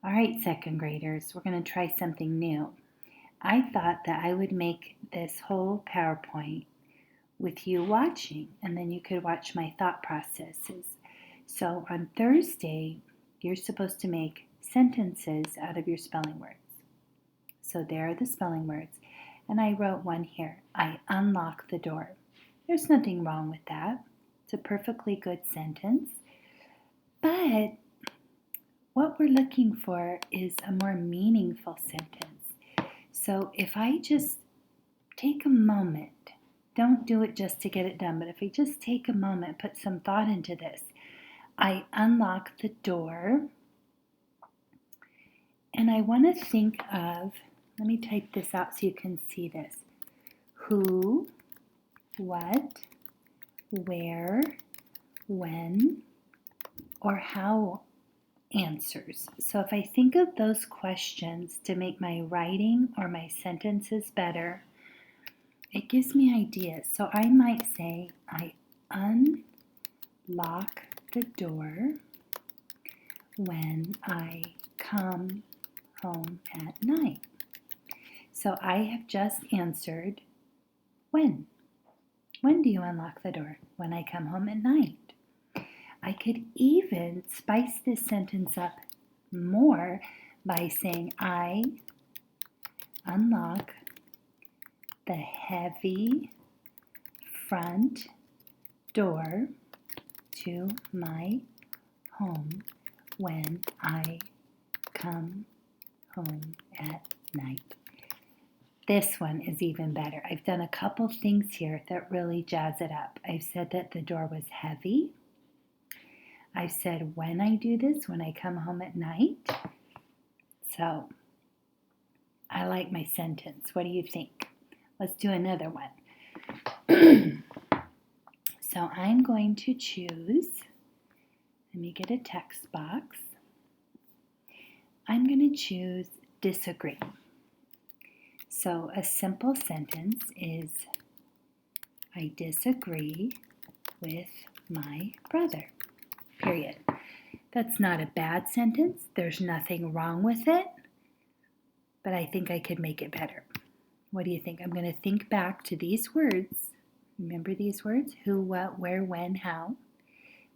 All right, second graders, we're going to try something new. I thought that I would make this whole PowerPoint with you watching, and then you could watch my thought processes. So on Thursday, you're supposed to make sentences out of your spelling words. So there are the spelling words, and I wrote one here. I unlock the door. There's nothing wrong with that. It's a perfectly good sentence. But what we're looking for is a more meaningful sentence. So if I just take a moment, don't do it just to get it done, but if I just take a moment, put some thought into this. I unlock the door, and I want to think of, let me type this out so you can see this. Who, what, where, when, or how answers. So if I think of those questions to make my writing or my sentences better, it gives me ideas. So I might say, I unlock the door when I come home at night. So I have just answered when. When do you unlock the door? When I come home at night. I could even spice this sentence up more by saying I unlock the heavy front door to my home when I come home at night. This one is even better. I've done a couple things here that really jazz it up. I've said that the door was heavy. I've said when I do this, when I come home at night. So I like my sentence. What do you think? Let's do another one. So I'm going to choose, let me get a text box. I'm going to choose disagree. So a simple sentence is, I disagree with my brother, period. That's not a bad sentence. There's nothing wrong with it, but I think I could make it better. What do you think? I'm going to think back to these words. Remember these words? Who, what, where, when, how.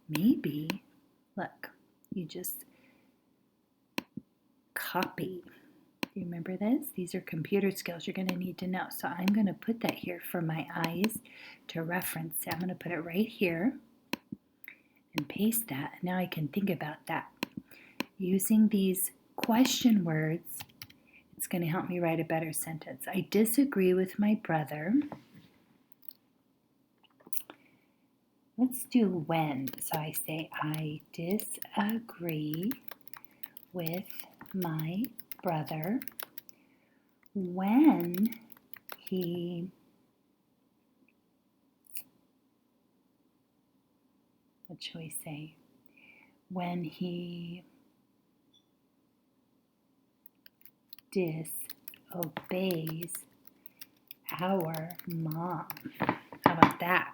Maybe, look, you just copy. Do you remember this? These are computer skills you're going to need to know. So I'm going to put that here for my eyes to reference. I'm going to put it right here and paste that. Now I can think about that. Using these question words, it's going to help me write a better sentence. I disagree with my brother. Let's do when. So I say, I disagree with my brother when he, what shall we say? When he disobeys our mom. How about that?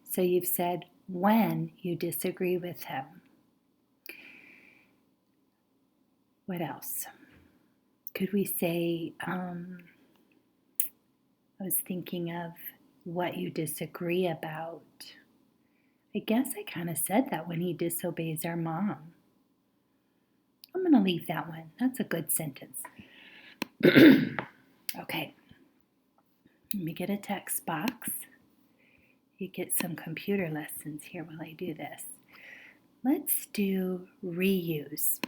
So you've said when you disagree with him. What else? Could we say, I was thinking of what you disagree about. I guess I kind of said that when he disobeys our mom. I'm going to leave that one. That's a good sentence. Okay. Let me get a text box. You get some computer lessons here while I do this. Let's do reuse.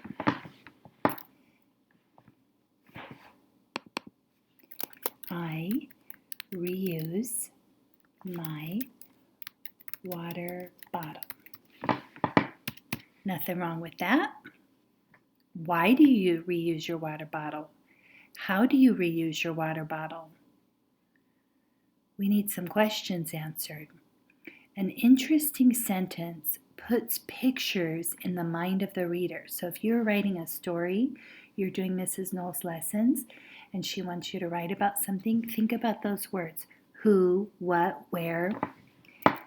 I reuse my water bottle. Nothing wrong with that. Why do you reuse your water bottle? How do you reuse your water bottle? We need some questions answered. An interesting sentence puts pictures in the mind of the reader. So if you're writing a story, you're doing Mrs. Knowles' lessons, and she wants you to write about something, think about those words. Who, what, where.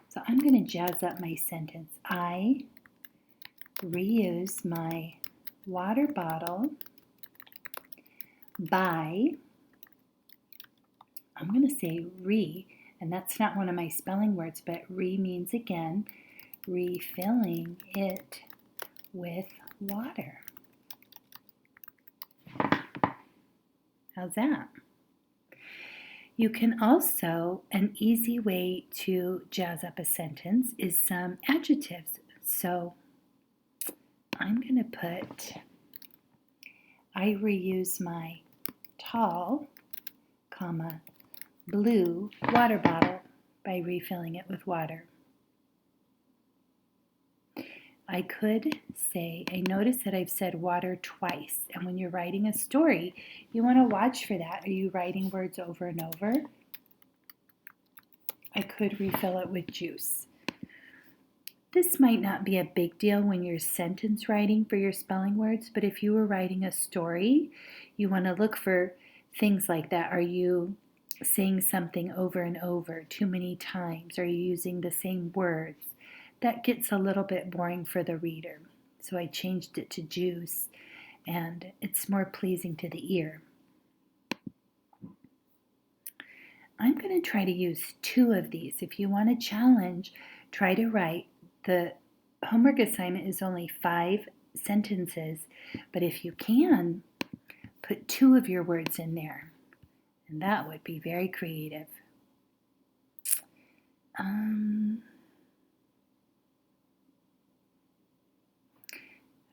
So I'm going to jazz up my sentence. I reuse my water bottle by, I'm going to say re, and that's not one of my spelling words, but re means again, refilling it with water. How's that? You can also, an easy way to jazz up a sentence is some adjectives. So I'm going to put, I reuse my tall, comma, blue water bottle by refilling it with water. I could say, I notice that I've said water twice, and when you're writing a story, you want to watch for that. Are you writing words over and over? I could refill it with juice. This might not be a big deal when you're sentence writing for your spelling words, but if you were writing a story, you want to look for things like that. Are you saying something over and over too many times? Are you using the same words? That gets a little bit boring for the reader. So I changed it to juice, and it's more pleasing to the ear. I'm going to try to use 2 of these. If you want a challenge, try to write. The homework assignment is only 5 sentences, but if you can, put 2 of your words in there, and that would be very creative.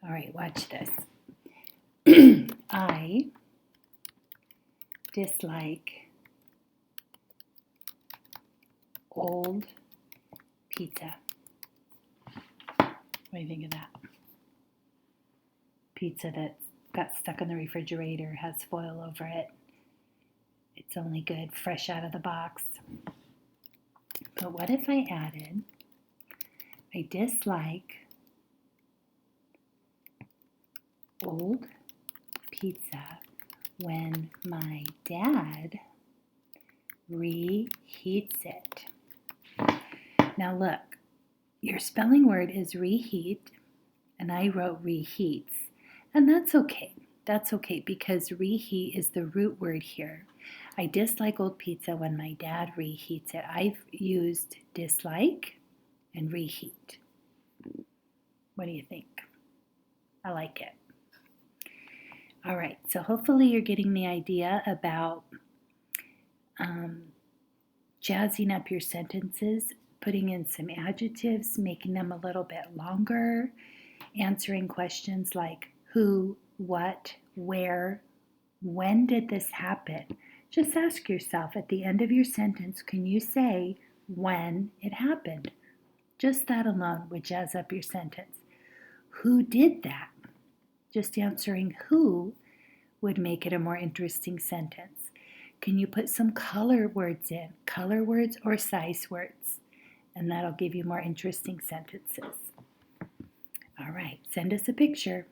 All right, watch this. I dislike old pizza. What do you think of that? Pizza that got stuck in the refrigerator, has foil over it. It's only good fresh out of the box. But what if I added, I dislike old pizza when my dad reheats it. Now look, your spelling word is reheat, and I wrote reheats. And that's okay. That's okay because reheat is the root word here. I dislike old pizza when my dad reheats it. I've used dislike and reheat. What do you think? I like it. All right, so hopefully you're getting the idea about jazzing up your sentences, putting in some adjectives, making them a little bit longer, answering questions like who, what, where, when did this happen? Just ask yourself at the end of your sentence, can you say when it happened? Just that alone would jazz up your sentence. Who did that? Just answering who would make it a more interesting sentence. Can you put some color words in? Color words or size words? And that'll give you more interesting sentences. All right, send us a picture.